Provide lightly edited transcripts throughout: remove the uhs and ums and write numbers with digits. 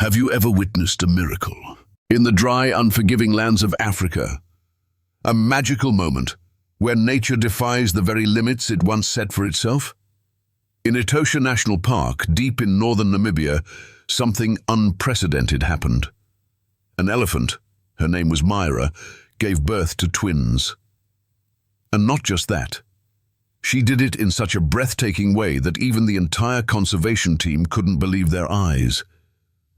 Have you ever witnessed a miracle? In the dry, unforgiving lands of Africa, a magical moment where nature defies the very limits it once set for itself? In Etosha National Park, deep in northern Namibia, something unprecedented happened. An elephant, her name was Myra, gave birth to twins. And not just that. She did it in such a breathtaking way that even the entire conservation team couldn't believe their eyes.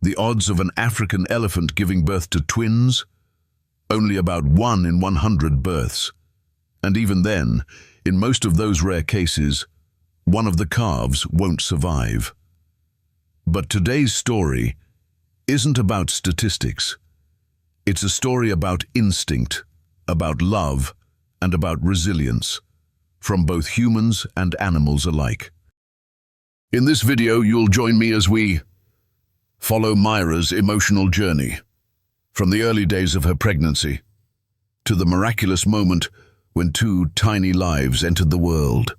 The odds of an African elephant giving birth to twins? Only about 1 in 100 births. And even then, in most of those rare cases, one of the calves won't survive. But today's story isn't about statistics. It's a story about instinct, about love, and about resilience, from both humans and animals alike. In this video, you'll join me as we follow Myra's emotional journey, from the early days of her pregnancy to the miraculous moment when 2 tiny lives entered the world.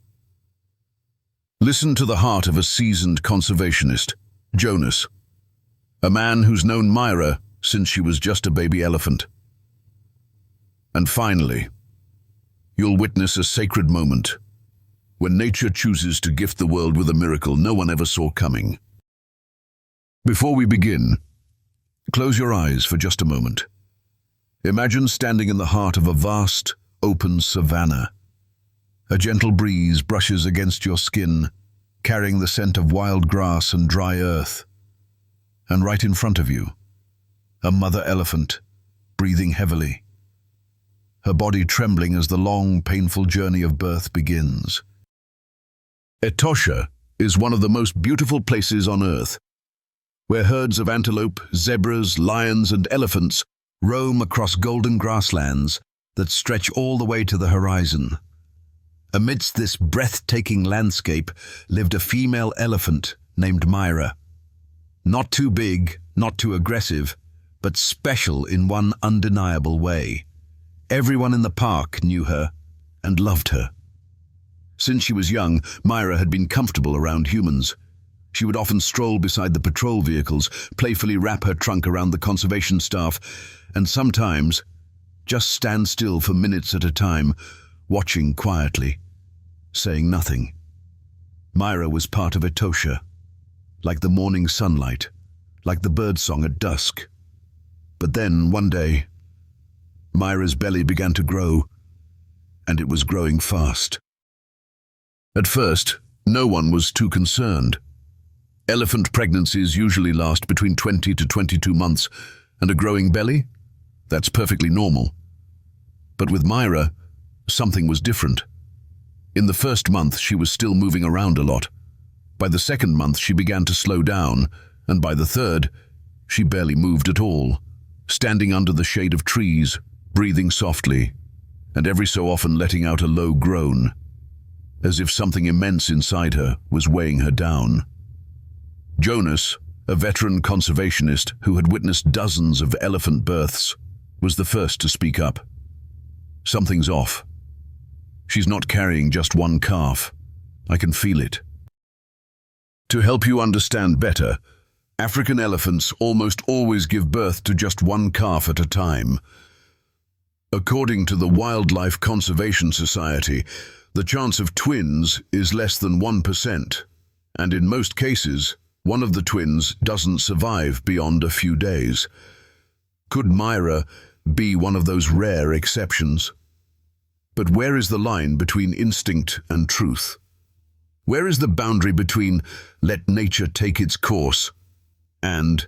Listen to the heart of a seasoned conservationist, Jonas, a man who's known Myra since she was just a baby elephant. And finally, you'll witness a sacred moment when nature chooses to gift the world with a miracle no one ever saw coming. Before we begin, close your eyes for just a moment. Imagine standing in the heart of a vast, open savanna. A gentle breeze brushes against your skin, carrying the scent of wild grass and dry earth. And right in front of you, a mother elephant, breathing heavily, her body trembling as the long, painful journey of birth begins. Etosha is one of the most beautiful places on earth, where herds of antelope, zebras, lions, and elephants roam across golden grasslands that stretch all the way to the horizon. Amidst this breathtaking landscape lived a female elephant named Myra. Not too big, not too aggressive, but special in one undeniable way. Everyone in the park knew her and loved her. Since she was young, Myra had been comfortable around humans. She would often stroll beside the patrol vehicles, playfully wrap her trunk around the conservation staff, and sometimes just stand still for minutes at a time, watching quietly, saying nothing. Myra was part of Etosha, like the morning sunlight, like the birdsong at dusk. But then, one day, Myra's belly began to grow, and it was growing fast. At first, no one was too concerned. Elephant pregnancies usually last between 20 to 22 months, and a growing belly? That's perfectly normal. But with Myra, something was different. In the first month, she was still moving around a lot. By the second month, she began to slow down, and by the third, she barely moved at all, standing under the shade of trees, breathing softly, and every so often letting out a low groan, as if something immense inside her was weighing her down. Jonas, a veteran conservationist who had witnessed dozens of elephant births, was the first to speak up. Something's off. She's not carrying just one calf. I can feel it. To help you understand better, African elephants almost always give birth to just one calf at a time. According to the Wildlife Conservation Society, the chance of twins is less than 1%, and in most cases, one of the twins doesn't survive beyond a few days. Could Myra be one of those rare exceptions? But where is the line between instinct and truth? Where is the boundary between let nature take its course and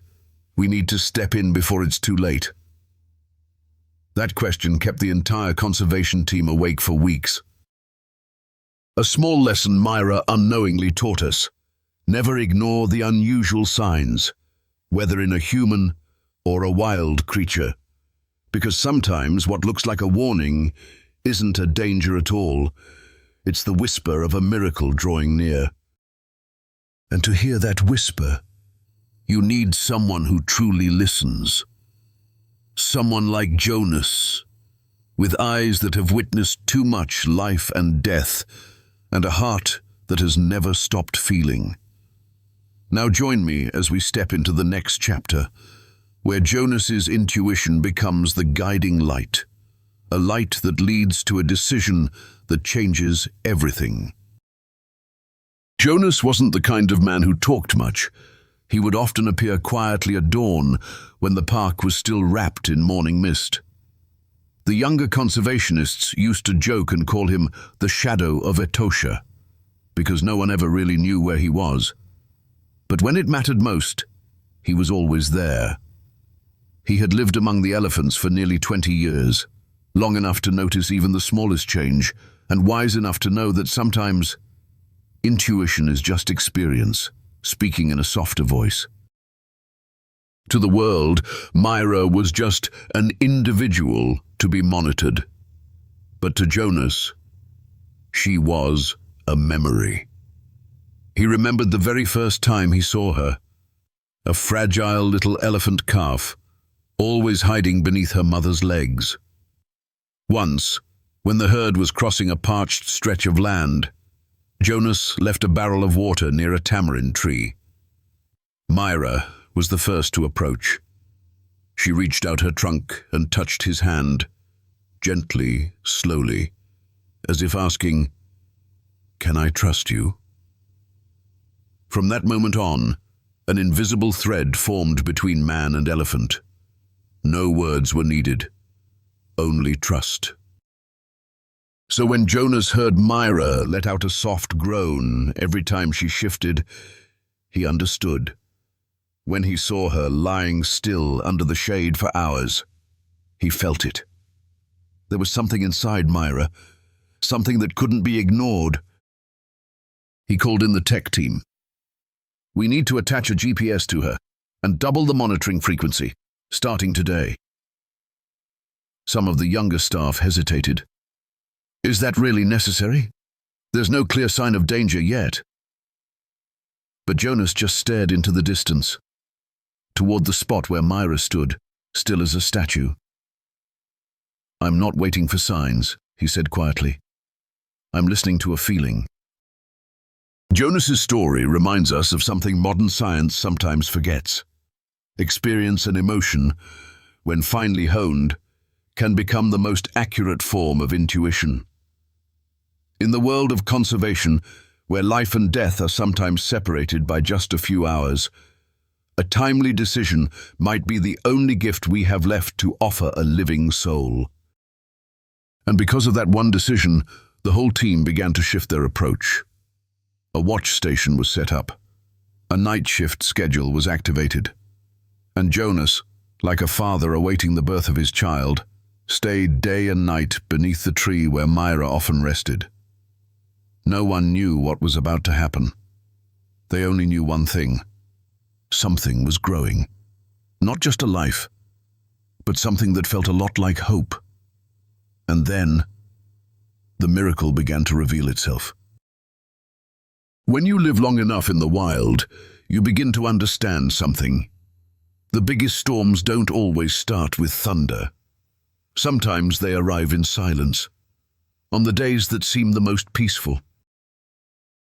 we need to step in before it's too late? That question kept the entire conservation team awake for weeks. A small lesson Myra unknowingly taught us: never ignore the unusual signs, whether in a human or a wild creature, because sometimes what looks like a warning isn't a danger at all. It's the whisper of a miracle drawing near. And to hear that whisper, you need someone who truly listens. Someone like Jonas, with eyes that have witnessed too much life and death, and a heart that has never stopped feeling. Now join me as we step into the next chapter, where Jonas's intuition becomes the guiding light, a light that leads to a decision that changes everything. Jonas wasn't the kind of man who talked much. He would often appear quietly at dawn when the park was still wrapped in morning mist. The younger conservationists used to joke and call him the shadow of Etosha, because no one ever really knew where he was. But when it mattered most, he was always there. He had lived among the elephants for nearly 20 years, long enough to notice even the smallest change, and wise enough to know that sometimes intuition is just experience, speaking in a softer voice. To the world, Myra was just an individual to be monitored. But to Jonas, she was a memory. He remembered the very first time he saw her, a fragile little elephant calf, always hiding beneath her mother's legs. Once, when the herd was crossing a parched stretch of land, Jonas left a barrel of water near a tamarind tree. Myra was the first to approach. She reached out her trunk and touched his hand, gently, slowly, as if asking, "Can I trust you?" From that moment on, an invisible thread formed between man and elephant. No words were needed, only trust. So when Jonas heard Myra let out a soft groan every time she shifted, he understood. When he saw her lying still under the shade for hours, he felt it. There was something inside Myra, something that couldn't be ignored. He called in the tech team. "We need to attach a GPS to her and double the monitoring frequency, starting today." Some of the younger staff hesitated. "Is that really necessary? There's no clear sign of danger yet." But Jonas just stared into the distance, toward the spot where Myra stood, still as a statue. "I'm not waiting for signs," he said quietly. "I'm listening to a feeling." Jonas's story reminds us of something modern science sometimes forgets. Experience and emotion, when finely honed, can become the most accurate form of intuition. In the world of conservation, where life and death are sometimes separated by just a few hours, a timely decision might be the only gift we have left to offer a living soul. And because of that one decision, the whole team began to shift their approach. A watch station was set up. A night shift schedule was activated. And Jonas, like a father awaiting the birth of his child, stayed day and night beneath the tree where Myra often rested. No one knew what was about to happen. They only knew one thing. Something was growing. Not just a life, but something that felt a lot like hope. And then, the miracle began to reveal itself. When you live long enough in the wild, you begin to understand something. The biggest storms don't always start with thunder. Sometimes they arrive in silence, on the days that seem the most peaceful.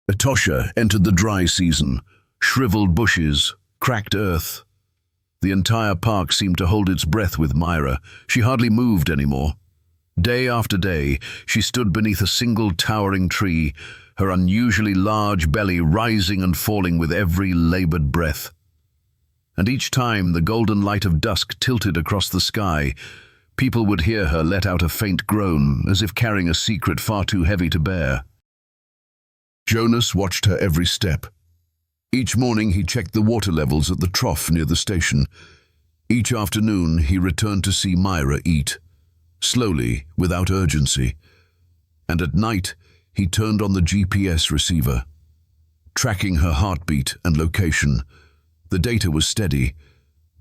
Etosha entered the dry season, shriveled bushes, cracked earth. The entire park seemed to hold its breath with Myra. She hardly moved anymore. Day after day, she stood beneath a single towering tree, her unusually large belly rising and falling with every labored breath. And each time the golden light of dusk tilted across the sky, people would hear her let out a faint groan, as if carrying a secret far too heavy to bear. Jonas watched her every step. Each morning he checked the water levels at the trough near the station. Each afternoon he returned to see Myra eat, slowly, without urgency. And at night he turned on the GPS receiver, tracking her heartbeat and location. The data was steady,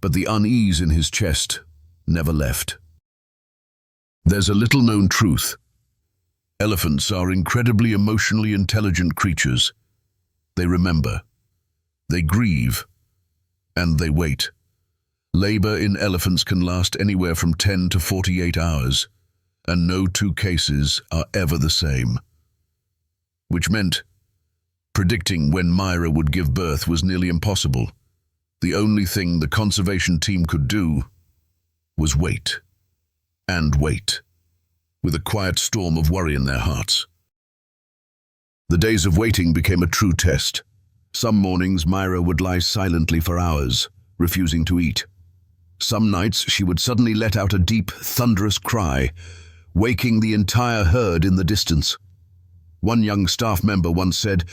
but the unease in his chest never left. There's a little-known truth. Elephants are incredibly emotionally intelligent creatures. They remember, they grieve, and they wait. Labor in elephants can last anywhere from 10 to 48 hours, and no two cases are ever the same. Which meant Predicting when Myra would give birth was nearly impossible. The only thing the conservation team could do was wait. And wait, with a quiet storm of worry in their hearts. The days of waiting became a true test. Some mornings Myra would lie silently for hours, refusing to eat. Some nights she would suddenly let out a deep, thunderous cry, waking the entire herd in the distance. One young staff member once said,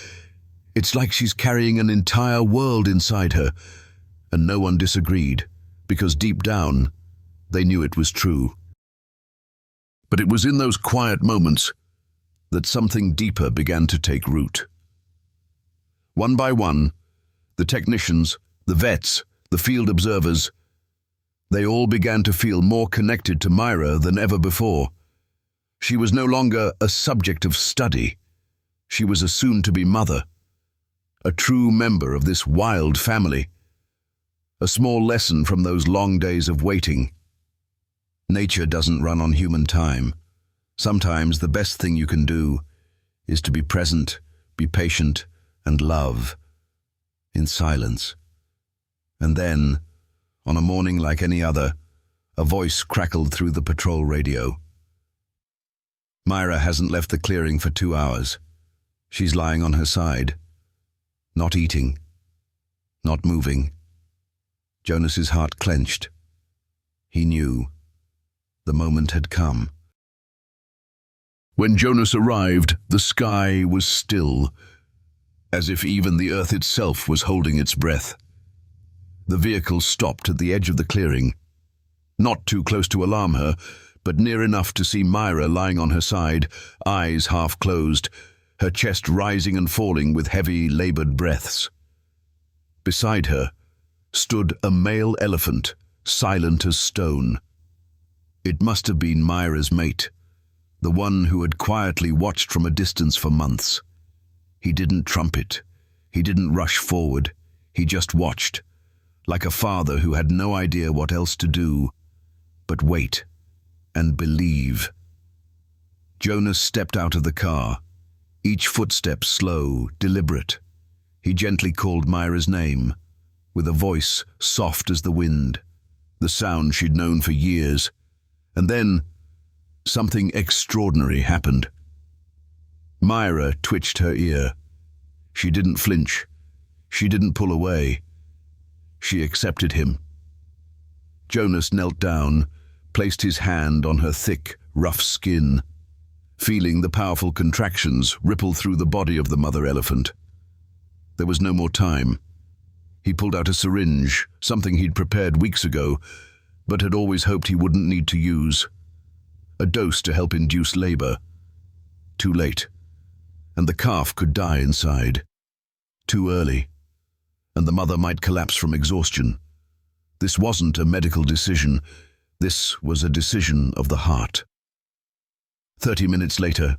"It's like she's carrying an entire world inside her," and no one disagreed, because deep down, they knew it was true. But it was in those quiet moments that something deeper began to take root. One by one, the technicians, the vets, the field observers, they all began to feel more connected to Myra than ever before. She was no longer a subject of study. She was a soon-to-be mother, a true member of this wild family. A small lesson from those long days of waiting. Nature doesn't run on human time. Sometimes the best thing you can do is to be present, be patient, and love in silence. And then, on a morning like any other, a voice crackled through the patrol radio. "Myra hasn't left the clearing for 2 hours. She's lying on her side, not eating, not moving." Jonas's heart clenched. He knew the moment had come. When Jonas arrived, the sky was still, as if even the earth itself was holding its breath. The vehicle stopped at the edge of the clearing, not too close to alarm her, but near enough to see Myra lying on her side, eyes half closed, her chest rising and falling with heavy, labored breaths. Beside her stood a male elephant, silent as stone. It must have been Myra's mate, the one who had quietly watched from a distance for months. He didn't trumpet, he didn't rush forward, he just watched, like a father who had no idea what else to do, but wait and believe. Jonas stepped out of the car, each footstep slow, deliberate. He gently called Myra's name, with a voice soft as the wind, the sound she'd known for years. And then, something extraordinary happened. Myra twitched her ear. She didn't flinch. She didn't pull away. She accepted him. Jonas knelt down, placed his hand on her thick, rough skin, feeling the powerful contractions ripple through the body of the mother elephant. There was no more time. He pulled out a syringe, something he'd prepared weeks ago, but had always hoped he wouldn't need to use. A dose to help induce labor. Too late, and the calf could die inside. Too early, and the mother might collapse from exhaustion. This wasn't a medical decision. This was a decision of the heart. 30 minutes later,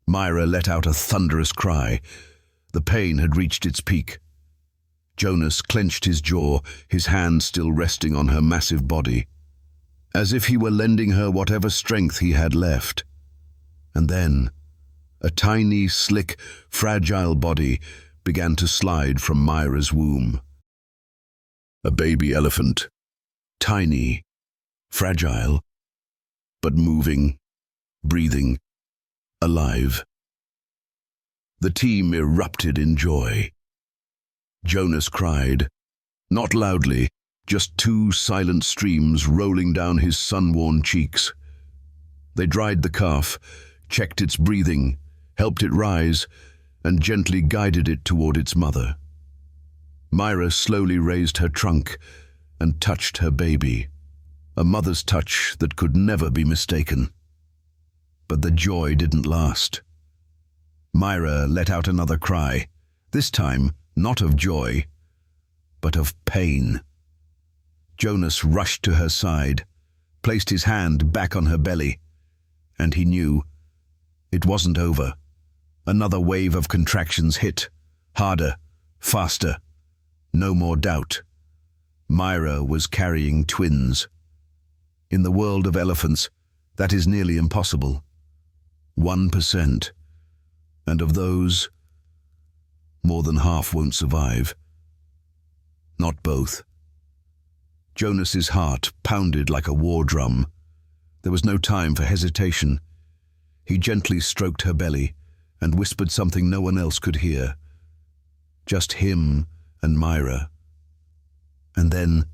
Myra let out a thunderous cry. The pain had reached its peak. Jonas clenched his jaw, his hand still resting on her massive body, as if he were lending her whatever strength he had left. And then, a tiny, slick, fragile body began to slide from Myra's womb. A baby elephant, tiny, fragile, but moving, breathing, alive. The team erupted in joy. Jonas cried, not loudly, just 2 silent streams rolling down his sun-worn cheeks. They dried the calf, checked its breathing, helped it rise, and gently guided it toward its mother. Myra slowly raised her trunk and touched her baby, a mother's touch that could never be mistaken. But the joy didn't last. Myra let out another cry, this time not of joy, but of pain. Jonas rushed to her side, placed his hand back on her belly, and he knew it wasn't over. Another wave of contractions hit, harder, faster. No more doubt. Myra was carrying twins. In the world of elephants, that is nearly impossible. 1%. And of those, more than half won't survive. Not both. Jonas's heart pounded like a war drum. There was no time for hesitation. He gently stroked her belly and whispered something no one else could hear. Just him and Myra. And then,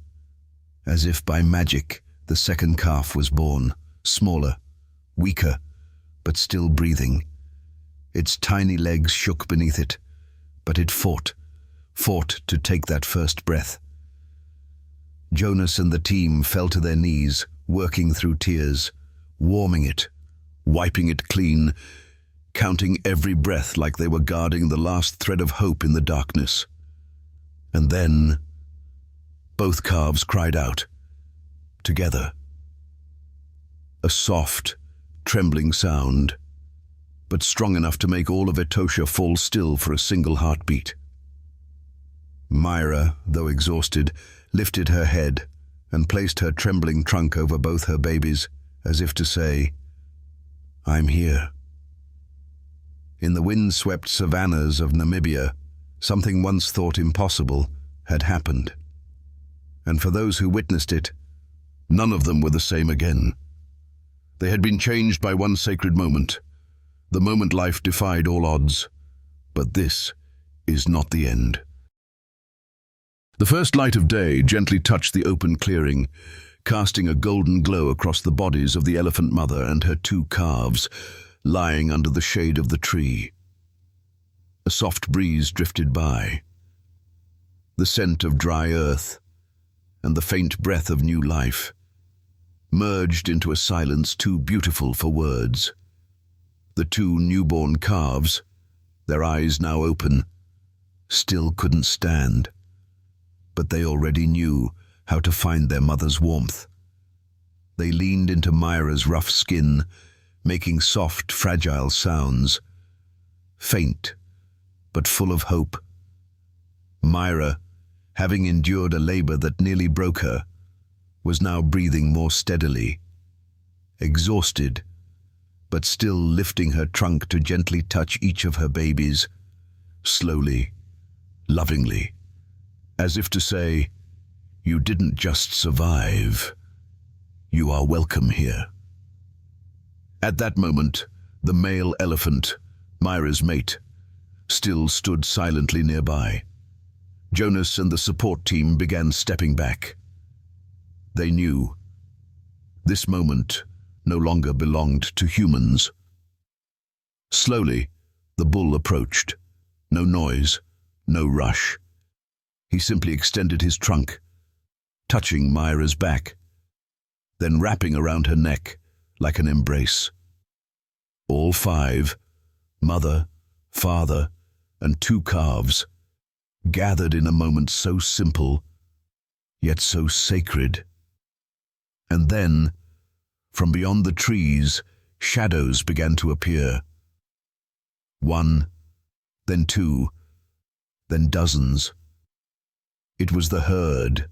as if by magic, the second calf was born, smaller, weaker, but still breathing. Its tiny legs shook beneath it, but it fought to take that first breath. Jonas and the team fell to their knees, working through tears, warming it, wiping it clean, counting every breath like they were guarding the last thread of hope in the darkness. And then, both calves cried out, together. A soft, trembling sound, but strong enough to make all of Etosha fall still for a single heartbeat. Myra, though exhausted, lifted her head and placed her trembling trunk over both her babies, as if to say, "I'm here." In the wind-swept savannas of Namibia, something once thought impossible had happened. And for those who witnessed it, none of them were the same again. They had been changed by one sacred moment, the moment life defied all odds. But this is not the end. The first light of day gently touched the open clearing, casting a golden glow across the bodies of the elephant mother and her two calves, lying under the shade of the tree. A soft breeze drifted by. The scent of dry earth and the faint breath of new life merged into a silence too beautiful for words. The two newborn calves, their eyes now open, still couldn't stand. But they already knew how to find their mother's warmth. They leaned into Myra's rough skin, making soft, fragile sounds, faint, but full of hope. Myra, having endured a labor that nearly broke her, was now breathing more steadily, exhausted, but still lifting her trunk to gently touch each of her babies, slowly, lovingly, as if to say, "You didn't just survive. You are welcome here." At that moment, the male elephant, Myra's mate, still stood silently nearby. Jonas and the support team began stepping back. They knew this moment no longer belonged to humans. Slowly, the bull approached. No noise, no rush. He simply extended his trunk, touching Myra's back, then wrapping around her neck like an embrace. All five, mother, father, and two calves, gathered in a moment so simple, yet so sacred. And then, from beyond the trees, shadows began to appear. One, then two, then dozens. It was the herd,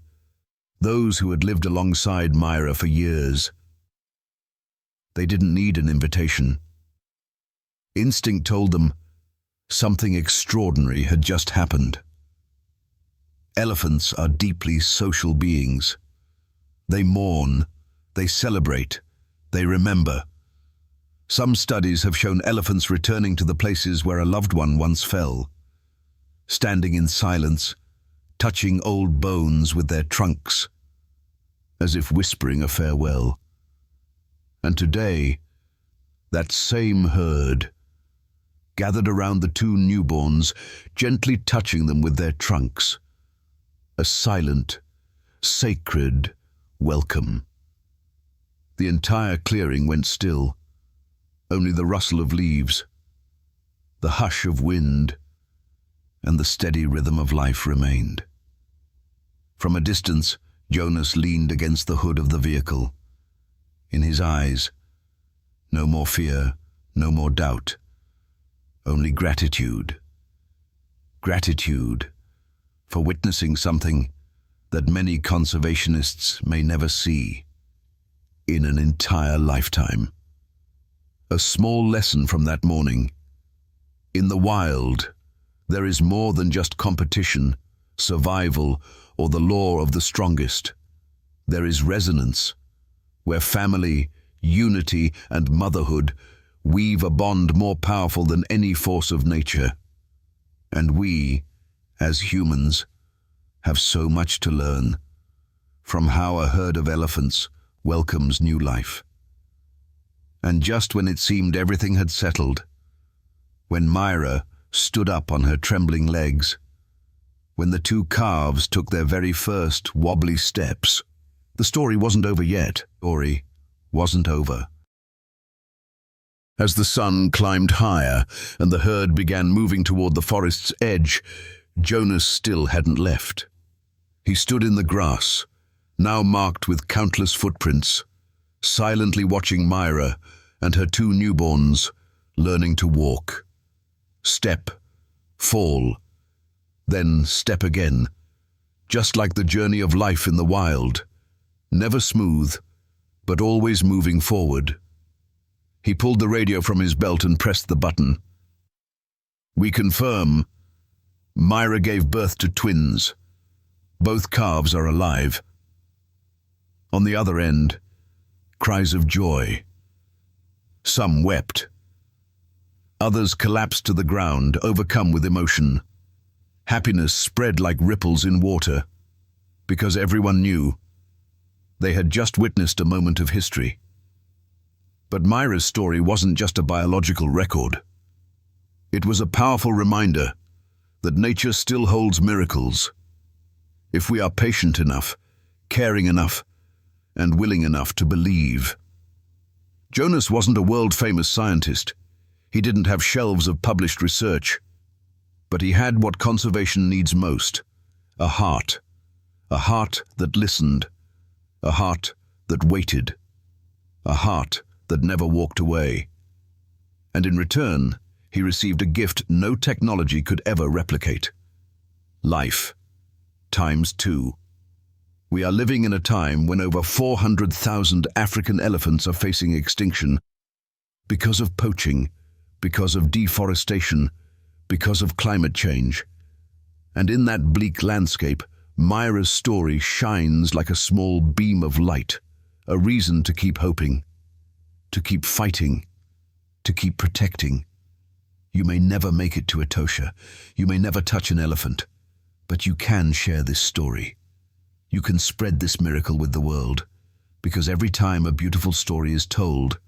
those who had lived alongside Myra for years. They didn't need an invitation. Instinct told them something extraordinary had just happened. Elephants are deeply social beings. They mourn, they celebrate, they remember. Some studies have shown elephants returning to the places where a loved one once fell, standing in silence, touching old bones with their trunks, as if whispering a farewell. And today, that same herd gathered around the two newborns, gently touching them with their trunks. A silent, sacred welcome. The entire clearing went still. Only the rustle of leaves, the hush of wind, and the steady rhythm of life remained. From a distance, Jonas leaned against the hood of the vehicle. In his eyes, no more fear, no more doubt, only gratitude. Gratitude for witnessing something that many conservationists may never see in an entire lifetime. A small lesson from that morning. In the wild, There is more than just competition, survival, or the law of the strongest. There is resonance, where family, unity, and motherhood weave a bond more powerful than any force of nature. And we, as humans, have so much to learn from how a herd of elephants welcomes new life. And just when it seemed everything had settled, when Myra stood up on her trembling legs, when the two calves took their very first wobbly steps, the story wasn't over yet. The story wasn't over. As the sun climbed higher and the herd began moving toward the forest's edge, Jonas still hadn't left. He stood in the grass, now marked with countless footprints, silently watching Myra and her two newborns learning to walk. Step, fall, then step again, just like the journey of life in the wild, never smooth, but always moving forward. He pulled the radio from his belt and pressed the button. We confirm, Myra gave birth to twins. Both calves are alive. On the other end, cries of joy. Some wept. Others collapsed to the ground, overcome with emotion. Happiness spread like ripples in water, because everyone knew they had just witnessed a moment of history. But Myra's story wasn't just a biological record. It was a powerful reminder that nature still holds miracles, if we are patient enough, caring enough, and willing enough to believe. Jonas wasn't a world-famous scientist. He didn't have shelves of published research. But he had what conservation needs most, a heart that listened, a heart that waited, a heart that never walked away. And in return, he received a gift no technology could ever replicate. Life, ×2. We are living in a time when over 400,000 African elephants are facing extinction because of poaching, because of deforestation, because of climate change. And in that bleak landscape, Myra's story shines like a small beam of light, a reason to keep hoping, to keep fighting, to keep protecting. You may never make it to Etosha, you may never touch an elephant, but you can share this story. You can spread this miracle with the world, because every time a beautiful story is told,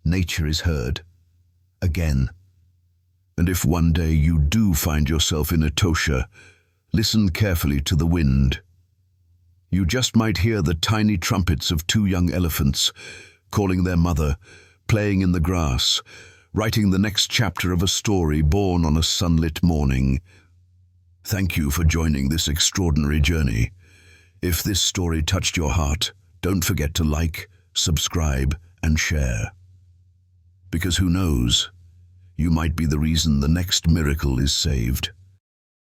nature is heard again. And if one day you do find yourself in Etosha, listen carefully to the wind. You just might hear the tiny trumpets of two young elephants, calling their mother, playing in the grass, writing the next chapter of a story born on a sunlit morning. Thank you for joining this extraordinary journey. If this story touched your heart, don't forget to like, subscribe, and share. Because who knows, you might be the reason the next miracle is saved.